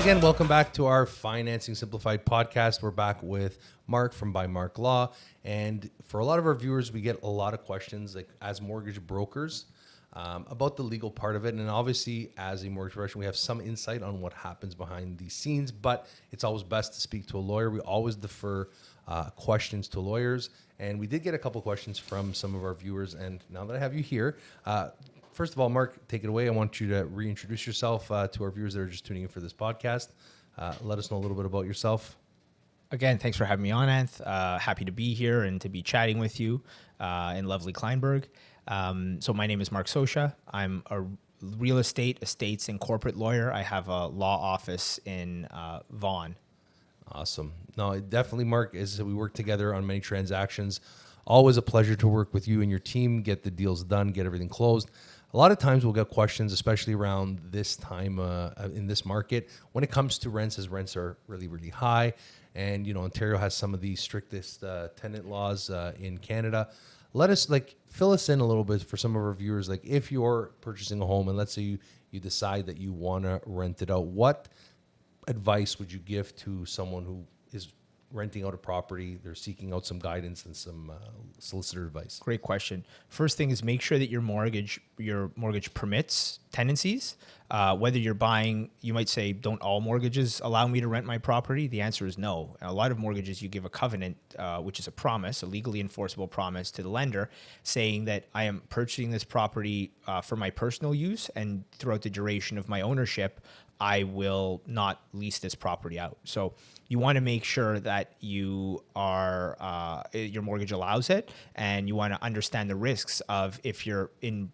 again, welcome back to our Financing Simplified podcast. We're back with Marc from ByMark Law. And for a lot of our viewers, we get a lot of questions like as mortgage brokers about the legal part of it. And obviously, as a mortgage professional, we have some insight on what happens behind the scenes, but it's always best to speak to a lawyer. We always defer questions to lawyers. And we did get a couple questions from some of our viewers. And now that I have you here, first of all, Marc, take it away. I want you to reintroduce yourself to our viewers that are just tuning in for this podcast. Let us know a little bit about yourself. Again, thanks for having me on, Anth. Happy to be here and to be chatting with you in lovely Kleinburg. So my name is Marc Soscia. I'm a real estate, estates, and corporate lawyer. I have a law office in Vaughan. Awesome. No, definitely, Marc, as we work together on many transactions. Always a pleasure to work with you and your team, get the deals done, get everything closed. A lot of times we'll get questions, especially around this time in this market, when it comes to rents, as rents are really, really high. And, you know, Ontario has some of the strictest tenant laws in Canada. Let us, fill us in a little bit for some of our viewers. Like, if you're purchasing a home and let's say you decide that you want to rent it out, what advice would you give to someone who is renting out a property, they're seeking out some guidance and some solicitor advice? Great question. First thing is make sure that your mortgage permits tenancies. Whether you're buying, you might say, don't all mortgages allow me to rent my property? The answer is no. A lot of mortgages, you give a covenant, which is a promise, a legally enforceable promise to the lender, saying that I am purchasing this property for my personal use, and throughout the duration of my ownership, I will not lease this property out. So you want to make sure that you are your mortgage allows it, and you want to understand the risks of if you're in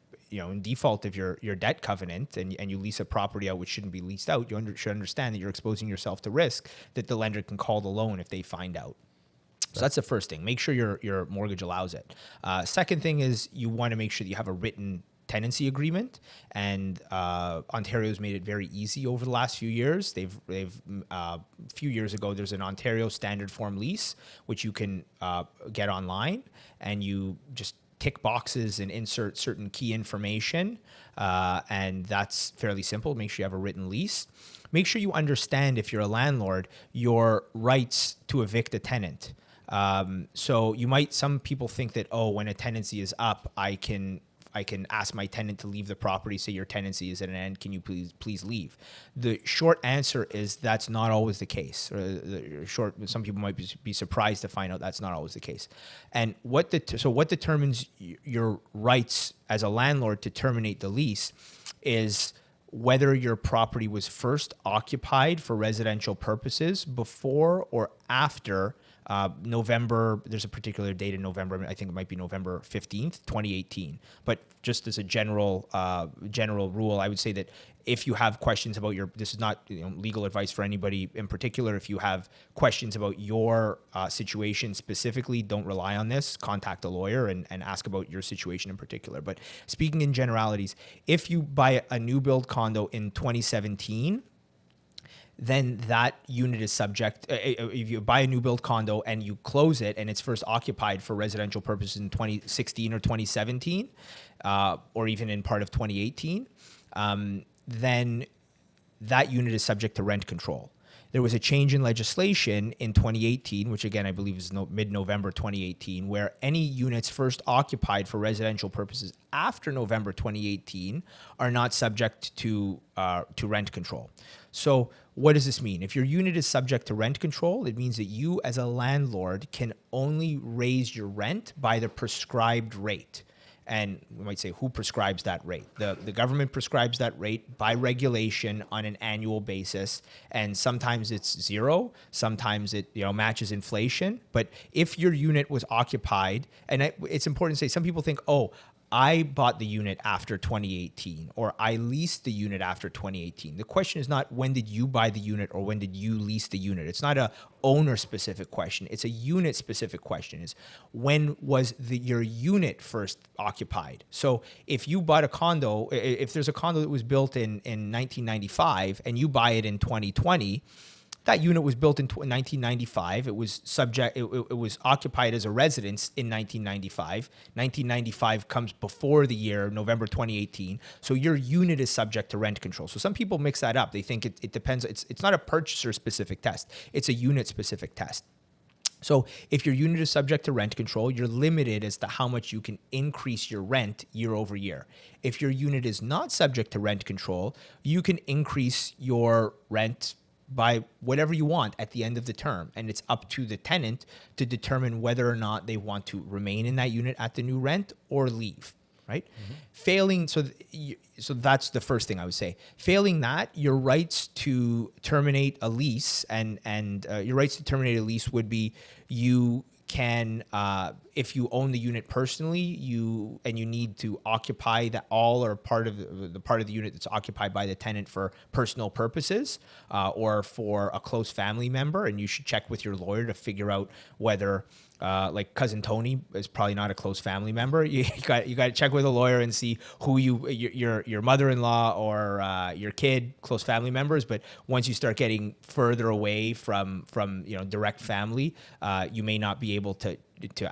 default of your debt covenant and you lease a property out which shouldn't be leased out. You should understand that you're exposing yourself to risk that the lender can call the loan if they find out. So that's the first thing. Make sure your mortgage allows it. Second thing is you want to make sure that you have a written tenancy agreement, and Ontario's made it very easy over the last few years. They've a few years ago, there's an Ontario standard form lease, which you can get online, and you just tick boxes and insert certain key information, and that's fairly simple. Make sure you have a written lease. Make sure you understand, if you're a landlord, your rights to evict a tenant. So some people think that, when a tenancy is up, I can ask my tenant to leave the property, say your tenancy is at an end, can you please leave? The short answer is that's not always the case. Some people might be surprised to find out that's not always the case. And what determines your rights as a landlord to terminate the lease is whether your property was first occupied for residential purposes before or after November. There's a particular date in November. I think it might be November 15th, 2018. But just as a general rule, I would say that if you have questions about this is not legal advice for anybody in particular. If you have questions about your situation specifically, don't rely on this. Contact a lawyer and ask about your situation in particular. But speaking in generalities, if you buy a new build condo in 2017, then that unit is subject, if you buy a new build condo and you close it and it's first occupied for residential purposes in 2016 or 2017, or even in part of 2018, then that unit is subject to rent control. There was a change in legislation in 2018, which again, I believe is mid-November 2018, where any units first occupied for residential purposes after November 2018 are not subject to rent control. So what does this mean? If your unit is subject to rent control, it means that you as a landlord can only raise your rent by the prescribed rate. And we might say, who prescribes that rate? The government prescribes that rate by regulation on an annual basis. And sometimes it's zero. Sometimes it matches inflation. But if your unit was occupied, and it's important to say, some people think, I bought the unit after 2018, or I leased the unit after 2018. The question is not when did you buy the unit or when did you lease the unit. It's not a owner-specific question. It's a unit-specific question. Is when was your unit first occupied? So if you bought a condo, if there's a condo that was built in 1995 and you buy it in 2020, That unit was built in 1995. It was subject. It was occupied as a residence in 1995. 1995 comes before the year November 2018. So your unit is subject to rent control. So some people mix that up. They think it depends. It's not a purchaser specific test. It's a unit specific test. So if your unit is subject to rent control, you're limited as to how much you can increase your rent year over year. If your unit is not subject to rent control, you can increase your rent by whatever you want at the end of the term. And it's up to the tenant to determine whether or not they want to remain in that unit at the new rent or leave. Right? Failing, so that's the first thing I would say. Failing that, your rights to terminate a lease and your rights to terminate a lease would be you can, if you own the unit personally, you need to occupy that all or part of the unit that's occupied by the tenant for personal purposes, or for a close family member, and you should check with your lawyer to figure out whether. Like cousin Tony is probably not a close family member. You got to check with a lawyer and see who your mother-in-law or your kid, close family members. But once you start getting further away from direct family, you may not be able to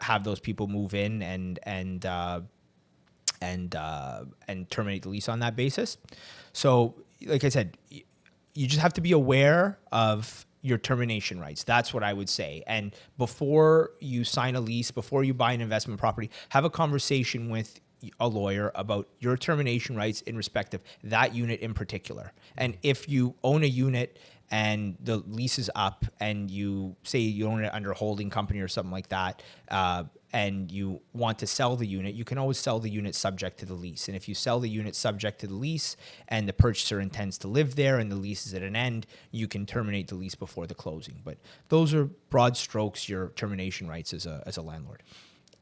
have those people move in and terminate the lease on that basis. So, like I said, you just have to be aware of your termination rights. That's what I would say. And before you sign a lease, before you buy an investment property, have a conversation with a lawyer about your termination rights in respect of that unit in particular. And if you own a unit and the lease is up and you say you own it under a holding company or something like that, and you want to sell the unit, you can always sell the unit subject to the lease. And if you sell the unit subject to the lease and the purchaser intends to live there and the lease is at an end, you can terminate the lease before the closing. But those are broad strokes, your termination rights as a landlord.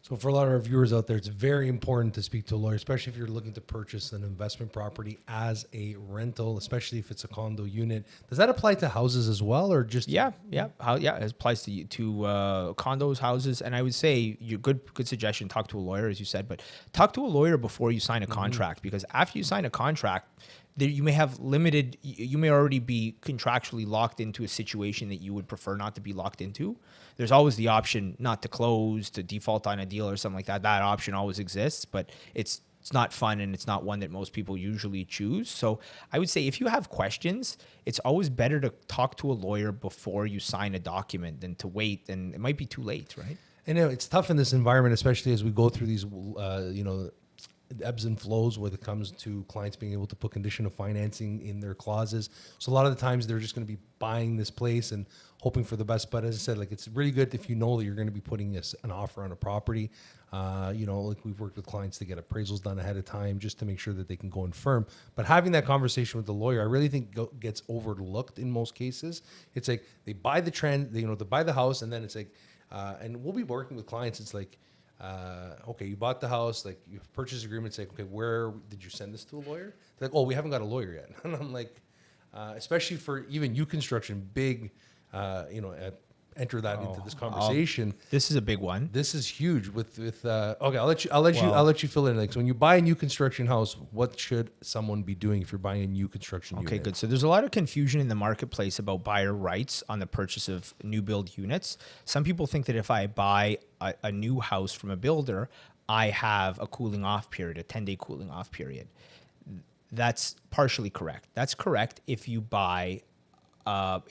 So for a lot of our viewers out there, it's very important to speak to a lawyer, especially if you're looking to purchase an investment property as a rental, especially if it's a condo unit. Does that apply to houses as well, or just? Yeah. It applies to condos, houses, and I would say your good suggestion. Talk to a lawyer, as you said, but talk to a lawyer before you sign a contract, because after you sign a contract, you may have limited. You may already be contractually locked into a situation that you would prefer not to be locked into. There's always the option not to close, to default on a deal or something like that. That option always exists, but it's not fun and it's not one that most people usually choose. So I would say if you have questions, it's always better to talk to a lawyer before you sign a document than to wait, and it might be too late, right? And it's tough in this environment, especially as we go through these, ebbs and flows when it comes to clients being able to put condition of financing in their clauses. So a lot of the times they're just going to be buying this place and hoping for the best. But as I said, like, it's really good if you know that you're going to be putting an offer on a property. Like we've worked with clients to get appraisals done ahead of time just to make sure that they can go in firm. But having that conversation with the lawyer, I really think gets overlooked in most cases. It's like they buy they buy the house, and then it's like, and we'll be working with clients. It's like, okay, you bought the house, like you have purchase agreement. It's like, okay, where did you send this to a lawyer? They're like, oh, we haven't got a lawyer yet. And I'm like, especially for even new construction, big, enter that into this conversation. This is a big one. This is huge. Okay, I'll let you fill in. Like, so when you buy a new construction house, what should someone be doing if you're buying a new construction unit? Okay, good. So there's a lot of confusion in the marketplace about buyer rights on the purchase of new build units. Some people think that if I buy a new house from a builder, I have a cooling off period, a 10-day cooling off period. That's partially correct. That's correct if you buy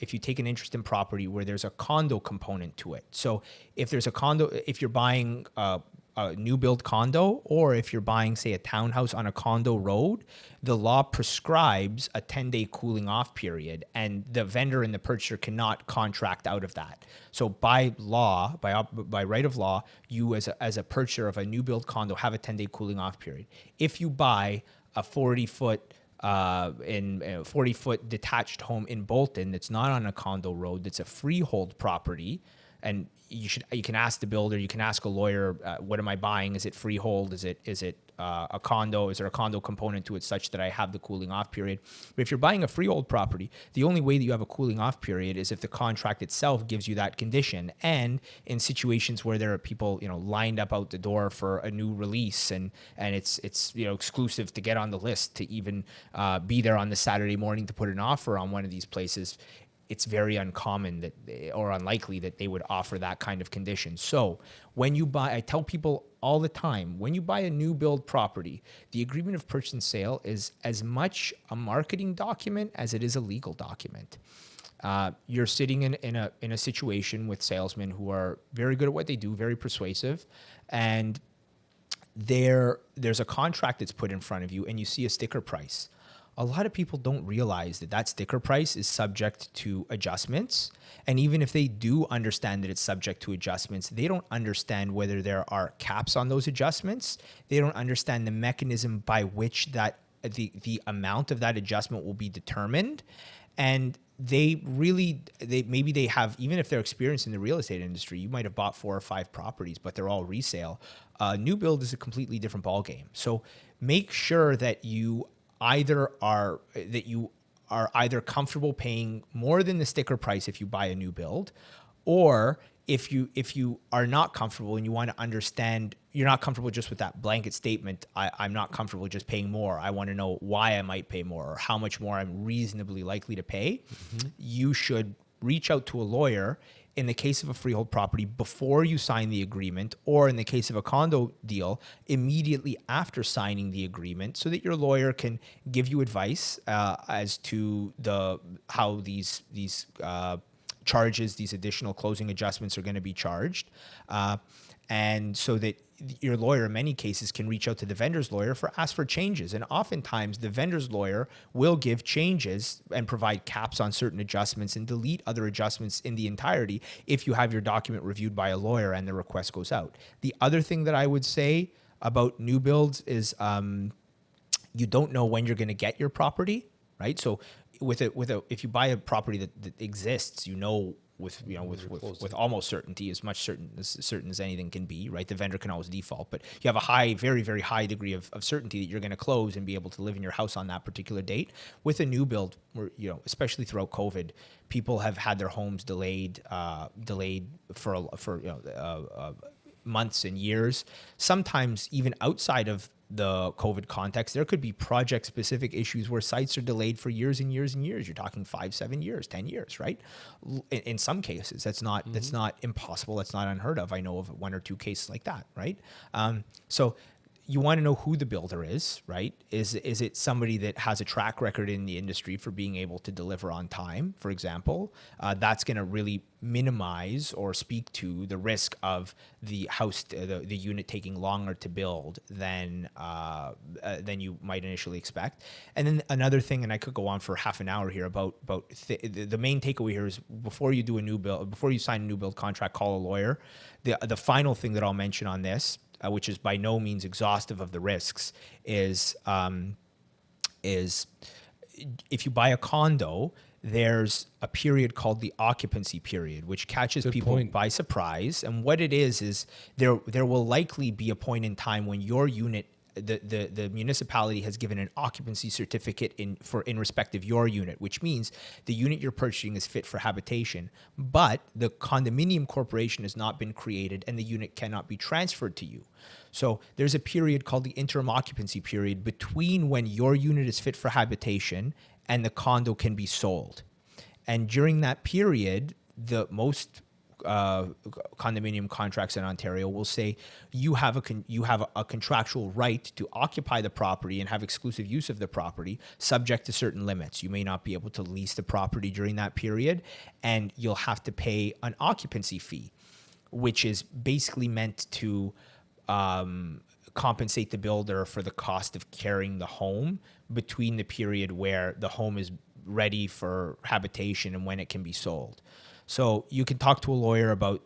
if you take an interest in property where there's a condo component to it. So if there's a condo, if you're buying a new build condo, or if you're buying, say, a townhouse on a condo road, the law prescribes a 10-day cooling off period, and the vendor and the purchaser cannot contract out of that. So by law, by right of law, you as a purchaser of a new build condo have a 10-day cooling off period. If you buy a 40-foot 40-foot detached home in Bolton that's not on a condo road, that's a freehold property, and you can ask the builder, you can ask a lawyer, what am I buying? Is it freehold? Is it a condo? Is there a condo component to it such that I have the cooling off period? But if you're buying a freehold property, the only way that you have a cooling off period is if the contract itself gives you that condition, and in situations where there are people lined up out the door for a new release, and it's exclusive to get on the list to even be there on the Saturday morning to put an offer on one of these places. it's very uncommon that or unlikely that they would offer that kind of condition. So when you buy, I tell people all the time, when you buy a new build property, the agreement of purchase and sale is as much a marketing document as it is a legal document. You're sitting in a situation with salesmen who are very good at what they do, very persuasive, and there's a contract that's put in front of you, and you see a sticker price. A lot of people don't realize that sticker price is subject to adjustments, and even if they do understand that it's subject to adjustments, they don't understand whether there are caps on those adjustments. They don't understand the mechanism by which that the amount of that adjustment will be determined. And maybe they have, even if they're experienced in the real estate industry, you might have bought 4 or 5 properties, but they're all resale. New build is a completely different ballgame. So make sure that you are either comfortable paying more than the sticker price if you buy a new build, or if you are not comfortable and you want to understand, you're not comfortable just with that blanket statement, I'm not comfortable just paying more, I want to know why I might pay more or how much more I'm reasonably likely to pay, you should reach out to a lawyer in the case of a freehold property before you sign the agreement, or in the case of a condo deal, immediately after signing the agreement, so that your lawyer can give you advice as to how these charges, these additional closing adjustments are going to be charged. And so that your lawyer in many cases can reach out to the vendor's lawyer ask for changes. And oftentimes the vendor's lawyer will give changes and provide caps on certain adjustments and delete other adjustments in the entirety if you have your document reviewed by a lawyer and the request goes out. The other thing that I would say about new builds is you don't know when you're going to get your property, right? So if you buy a property that exists, with almost certainty, as certain as anything can be, right? The vendor can always default, but you have a very, very high degree of certainty that you're going to close and be able to live in your house on that particular date. With a new build, where, especially throughout COVID, people have had their homes delayed for months and years. Sometimes even outside of the COVID context, there could be project-specific issues where sites are delayed for years and years and years. You're talking 5, 7 years, 10 years, right? In some cases, that's not impossible. That's not unheard of. I know of 1 or 2 cases like that, right? So you want to know who the builder is, right? Is it somebody that has a track record in the industry for being able to deliver on time, for example? That's going to really minimize or speak to the risk of the house, the unit taking longer to build than you might initially expect. And then another thing, and I could go on for half an hour here about the main takeaway here is before you do a new build, before you sign a new build contract, call a lawyer. The final thing that I'll mention on this, which is by no means exhaustive of the risks, is if you buy a condo, there's a period called the occupancy period, which catches people by surprise. And what it is there will likely be a point in time when your unit, the municipality has given an occupancy certificate in respect of your unit, which means the unit you're purchasing is fit for habitation, but the condominium corporation has not been created and the unit cannot be transferred to you. So there's a period called the interim occupancy period between when your unit is fit for habitation and the condo can be sold. And during that period, the most condominium contracts in Ontario will say you have a contractual right to occupy the property and have exclusive use of the property, subject to certain limits. You may not be able to lease the property during that period, and you'll have to pay an occupancy fee, which is basically meant to compensate the builder for the cost of carrying the home between the period where the home is ready for habitation and when it can be sold. So you can talk to a lawyer about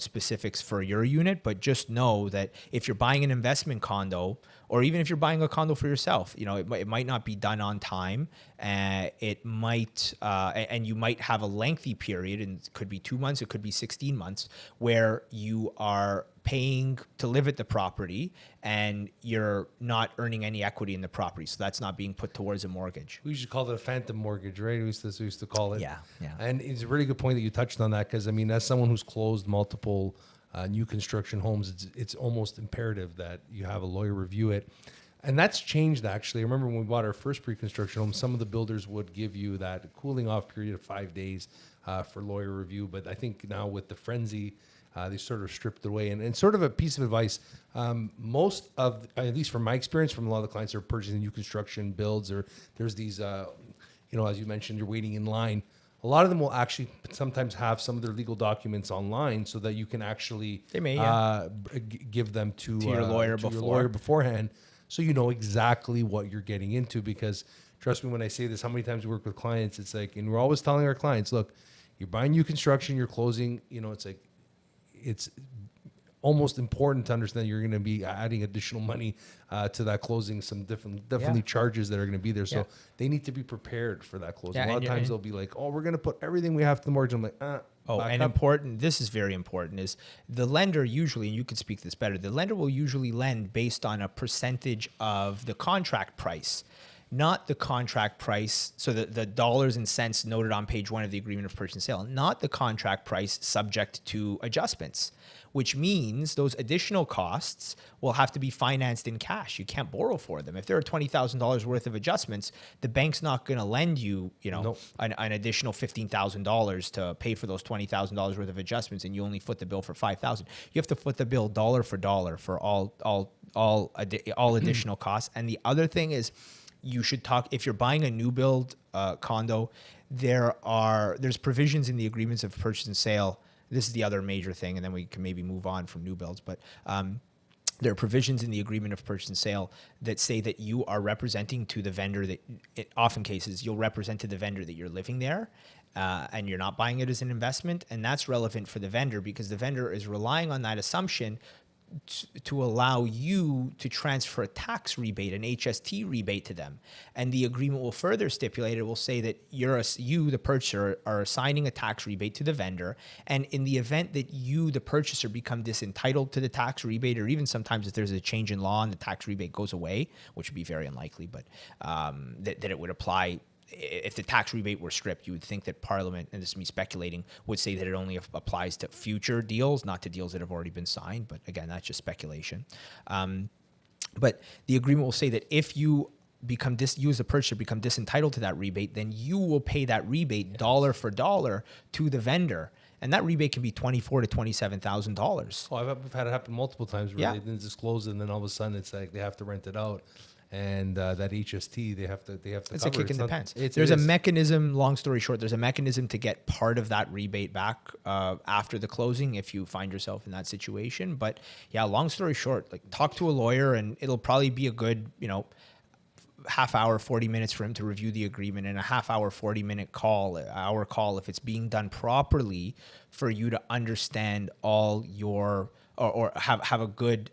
specifics for your unit, but just know that if you're buying an investment condo, or even if you're buying a condo for yourself, it might not be done on time. It might, and you might have a lengthy period, and it could be 2 months, it could be 16 months, where you are paying to live at the property and you're not earning any equity in the property. So that's not being put towards a mortgage. We used to call it a phantom mortgage, right? We used to call it. Yeah. And it's a really good point that you touched on that, because I mean, as someone who's closed multiple new construction homes, it's almost imperative that you have a lawyer review it. And that's changed actually. I remember when we bought our first pre-construction home, some of the builders would give you that cooling off period of 5 days for lawyer review. But I think now with the frenzy, they sort of stripped it away. And sort of a piece of advice, most of, at least from my experience, from a lot of the clients that are purchasing new construction builds, or there's these, as you mentioned, you're waiting in line. A lot of them will actually sometimes have some of their legal documents online so that you can actually They may, give them to your lawyer your lawyer beforehand, so you know exactly what you're getting into. Because trust me when I say this, how many times we work with clients, it's like, and we're always telling our clients, look, you're buying new construction, you're closing, it's like, it's almost important to understand you're going to be adding additional money to that closing, some definitely charges that are going to be there. So they need to be prepared for that closing. A lot of times they'll be like, oh, we're going to put everything we have to the mortgage. I'm like, important, this is very important, is the lender usually, and you could speak this better, the lender will usually lend based on a percentage of the contract price, not the contract price. So the dollars and cents noted on page 1 of the agreement of purchase and sale, not the contract price subject to adjustments, which means those additional costs will have to be financed in cash. You can't borrow for them. If there are $20,000 worth of adjustments, the bank's not going to lend you, an additional $15,000 to pay for those $20,000 worth of adjustments, and you only foot the bill for $5,000. You have to foot the bill dollar for dollar for all additional costs. And the other thing is, you should talk, if you're buying a new build condo, there's provisions in the agreements of purchase and sale. This is the other major thing, and then we can maybe move on from new builds. But there are provisions in the agreement of purchase and sale that say that you are representing to the vendor that, often cases, you'll represent to the vendor that you're living there and you're not buying it as an investment. And that's relevant for the vendor because the vendor is relying on that assumption to allow you to transfer a tax rebate, an HST rebate to them. And the agreement will further stipulate, it will say that you, the purchaser, are assigning a tax rebate to the vendor. And in the event that you, the purchaser, become disentitled to the tax rebate, or even sometimes if there's a change in law and the tax rebate goes away, which would be very unlikely, but that it would apply. If the tax rebate were stripped, you would think that Parliament, and this is me speculating, would say that it only applies to future deals, not to deals that have already been signed. But again, that's just speculation. But the agreement will say that if you you as the purchaser become disentitled to that rebate, then you will pay that rebate dollar for dollar to the vendor. And that rebate can be $24,000 to $27,000. Oh, I've had it happen multiple times where they didn't disclose it, and then all of a sudden it's like they have to rent it out. And that HST, they have to. It's cover. a kick in the pants. There's a mechanism. Long story short, there's a mechanism to get part of that rebate back after the closing if you find yourself in that situation. But yeah, long story short, like talk to a lawyer, and it'll probably be a good half hour, 40 minutes for him to review the agreement, and a half hour, 40-minute hour call if it's being done properly for you to understand all your. Or have a good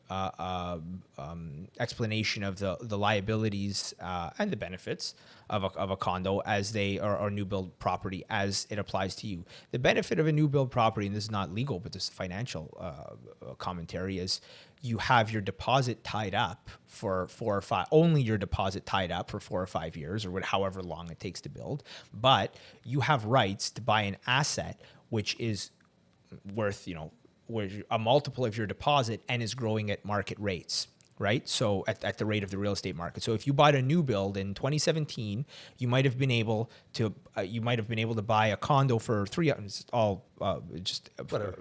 explanation of the liabilities and the benefits of a condo as they are new build property as it applies to you. The benefit of a new build property, and this is not legal, but this is financial commentary, is you have your deposit tied up for 4 or 5, only your deposit tied up for 4 or 5 years or however long it takes to build. But you have rights to buy an asset which is worth, where a multiple of your deposit and is growing at market rates, right? So at the rate of the real estate market. So if you bought a new build in 2017, you might have been able to buy a condo for just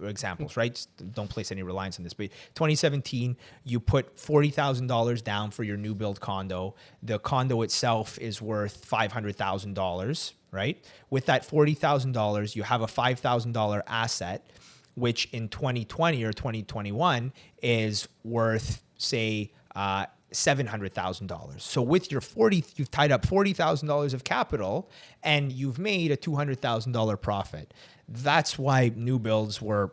examples, right? Don't place any reliance on this. But 2017, you put $40,000 down for your new build condo. The condo itself is worth $500,000, right? With that $40,000, you have a $5,000 asset, which in 2020 or 2021 is worth, say, $700,000. So with your you've tied up $40,000 of capital and you've made a $200,000 profit. That's why new builds were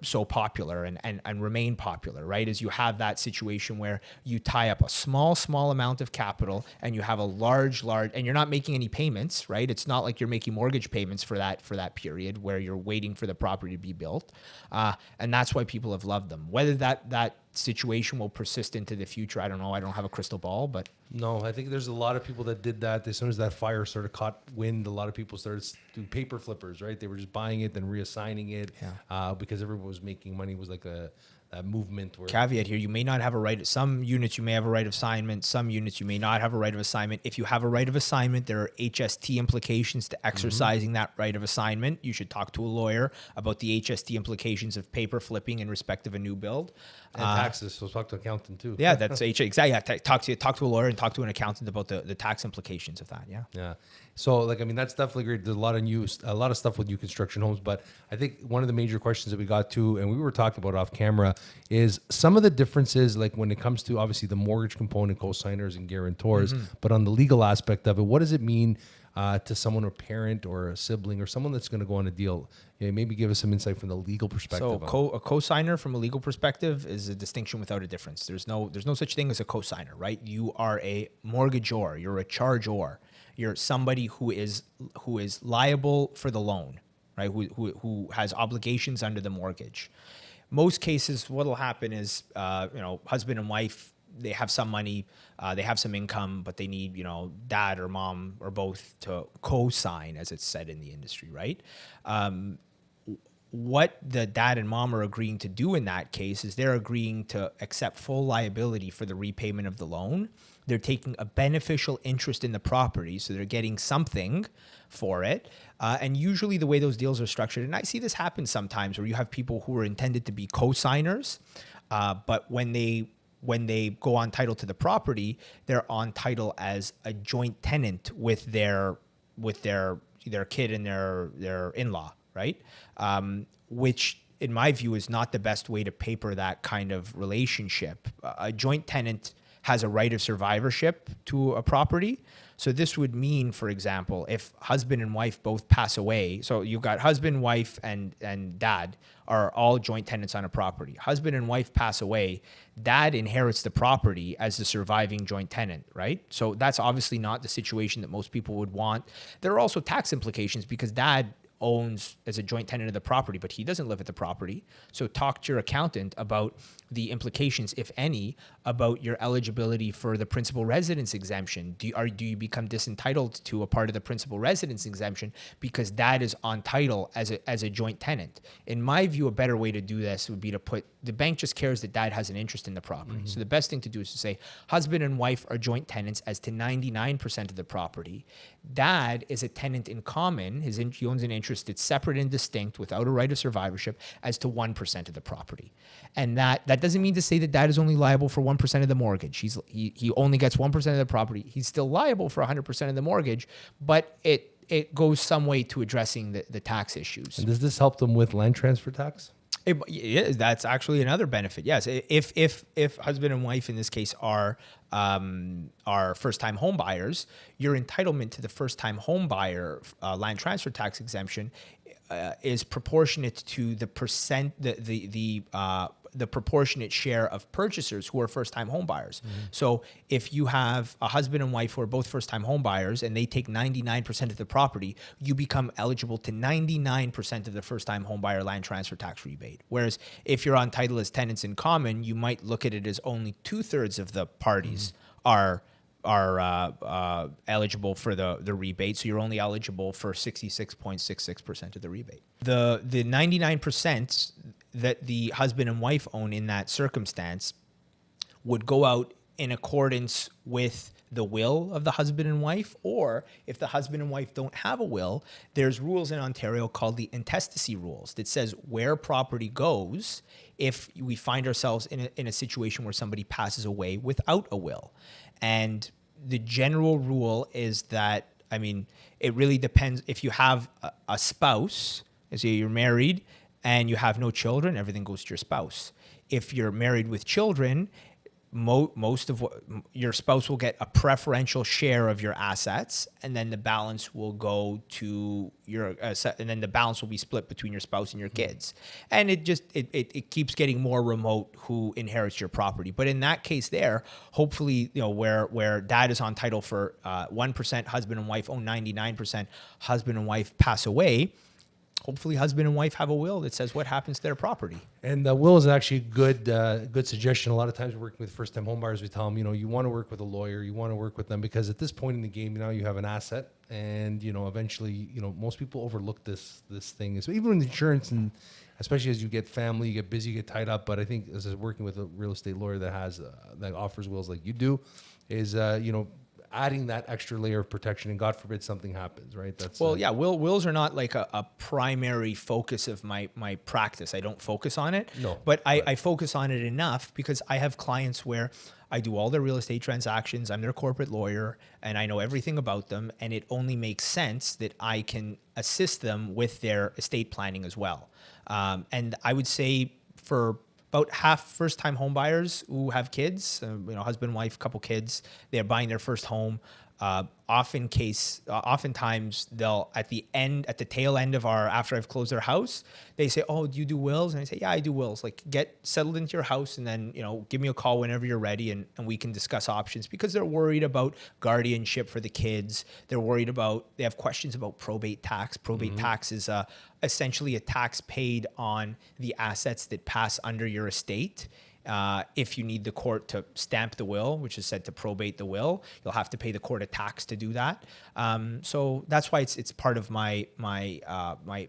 so popular and remain popular, right? Is you have that situation where you tie up a small amount of capital and you have a large, and you're not making any payments, right? It's not like you're making mortgage payments for that period where you're waiting for the property to be built. And that's why people have loved them. Whether that situation will persist into the future. I don't know. I don't have a crystal ball, but No, I think there's a lot of people that did that. As soon as that fire sort of caught wind, a lot of people started doing paper flippers, right? They were just buying it, then reassigning it, because everyone was making money. It was like a movement where caveat here, you may not have a right. Some units you may have a right of assignment. Some units you may not have a right of assignment. If you have a right of assignment, there are HST implications to exercising that right of assignment. You should talk to a lawyer about the HST implications of paper flipping in respect of a new build. and taxes. So talk to an accountant too. Yeah, that's exactly. Yeah, talk to a lawyer and talk to an accountant about the tax implications of that. Yeah. Yeah. So like, I mean, that's definitely great. There's a lot of stuff with new construction homes, but I think one of the major questions that we got to, and we were talking about off camera, is some of the differences, like when it comes to obviously the mortgage component, co-signers and guarantors, but on the legal aspect of it, what does it mean to someone, a parent or a sibling or someone that's going to go on a deal? You know, maybe give us some insight from the legal perspective. So a co-signer from a legal perspective is a distinction without a difference. There's no such thing as a co-signer, right? You are a mortgagor, you're a chargeor. You're somebody who is liable for the loan, right? Who has obligations under the mortgage. Most cases, what'll happen is, husband and wife, they have some money, they have some income, but they need, dad or mom or both to co-sign, as it's said in the industry, right? What the dad and mom are agreeing to do in that case is they're agreeing to accept full liability for the repayment of the loan. They're taking a beneficial interest in the property, so they're getting something for it. And usually the way those deals are structured, and I see this happen sometimes where you have people who are intended to be co-signers, but when they go on title to the property, they're on title as a joint tenant with their kid and their in-law, right? Which in my view is not the best way to paper that kind of relationship. A joint tenant has a right of survivorship to a property. So this would mean, for example, if husband and wife both pass away, so you've got husband, wife, and dad are all joint tenants on a property. Husband and wife pass away, dad inherits the property as the surviving joint tenant, right? So that's obviously not the situation that most people would want. There are also tax implications because dad owns as a joint tenant of the property, but he doesn't live at the property. So talk to your accountant about the implications, if any, about your eligibility for the principal residence exemption. Do you become disentitled to a part of the principal residence exemption because dad is on title as a joint tenant? In my view, a better way to do this would be to put, the bank just cares that dad has an interest in the property. Mm-hmm. So the best thing to do is to say husband and wife are joint tenants as to 99% of the property. Dad is a tenant in common. He owns an interest that's separate and distinct without a right of survivorship as to 1% of the property. And that doesn't mean to say that dad is only liable for 1% of the mortgage. He only gets 1% of the property. He's still liable for 100% of the mortgage, but it goes some way to addressing the tax issues. And does this help them with land transfer tax? That's actually another benefit. Yes, if husband and wife in this case are first-time home buyers, your entitlement to the first-time home buyer land transfer tax exemption is proportionate to the proportionate share of purchasers who are first-time home buyers. Mm-hmm. So if you have a husband and wife who are both first-time home buyers and they take 99% of the property, you become eligible to 99% of the first-time home buyer land transfer tax rebate. Whereas if you're on title as tenants in common, you might look at it as only 2/3 of the parties are eligible for the rebate, so you're only eligible for 66.66% of the rebate. The 99% that the husband and wife own in that circumstance would go out in accordance with the will of the husband and wife, or if the husband and wife don't have a will, there's rules in Ontario called the intestacy rules that says where property goes if we find ourselves in a situation where somebody passes away without a will. And the general rule is that, it really depends. If you have a spouse, say you're married and you have no children, everything goes to your spouse. If you're married with children, most of what your spouse will get a preferential share of your assets, and then the balance will go to your and then the balance will be split between your spouse and your kids. And it keeps getting more remote who inherits your property. But in that case there, hopefully, where dad is on title for 1%, husband and wife own 99%, husband and wife pass away, hopefully husband and wife have a will that says what happens to their property. And the will is actually a good suggestion. A lot of times working with first-time home buyers, we tell them, you want to work with a lawyer, you want to work with them, because at this point in the game, you have an asset, and eventually, most people overlook this thing. So even with insurance, and especially as you get family, you get busy, you get tied up. But I think as working with a real estate lawyer that offers wills like you do, is adding that extra layer of protection, and God forbid something happens, right? That's wills are not like a primary focus of my practice. I don't focus on it. No, but I focus on it enough because I have clients where I do all their real estate transactions. I'm their corporate lawyer, and I know everything about them. And it only makes sense that I can assist them with their estate planning as well. And I would say for about half first-time home buyers who have kids, husband, wife, couple kids, they're buying their first home. Oftentimes they'll at the tail end of after I've closed their house, they say, "Oh, do you do wills?" And I say, "Yeah, I do wills. Like, get settled into your house, and then give me a call whenever you're ready, and we can discuss options," because they're worried about guardianship for the kids. They have questions about probate tax. Probate tax is essentially a tax paid on the assets that pass under your estate. If you need the court to stamp the will, which is said to probate the will, you'll have to pay the court a tax to do that. So that's why it's part of my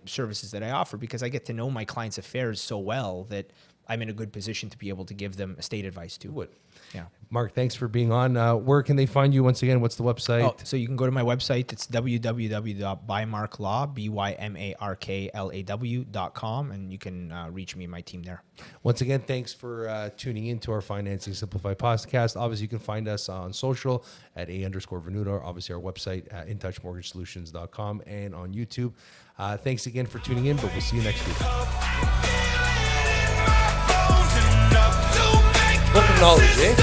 services that I offer, because I get to know my clients' affairs so well that I'm in a good position to be able to give them estate advice too. Would. Yeah. Marc, thanks for being on. Where can they find you once again? What's the website? So you can go to my website. It's www.bymarklaw, BYMARKLAW.com, and you can reach me and my team there. Once again, thanks for tuning in to our Financing Simplified podcast. Obviously, you can find us on social at @A_Venuto, obviously our website at InTouchMortgageSolutions.com, and on YouTube. Thanks again for tuning in, but we'll see you next week. Book of knowledge, eh?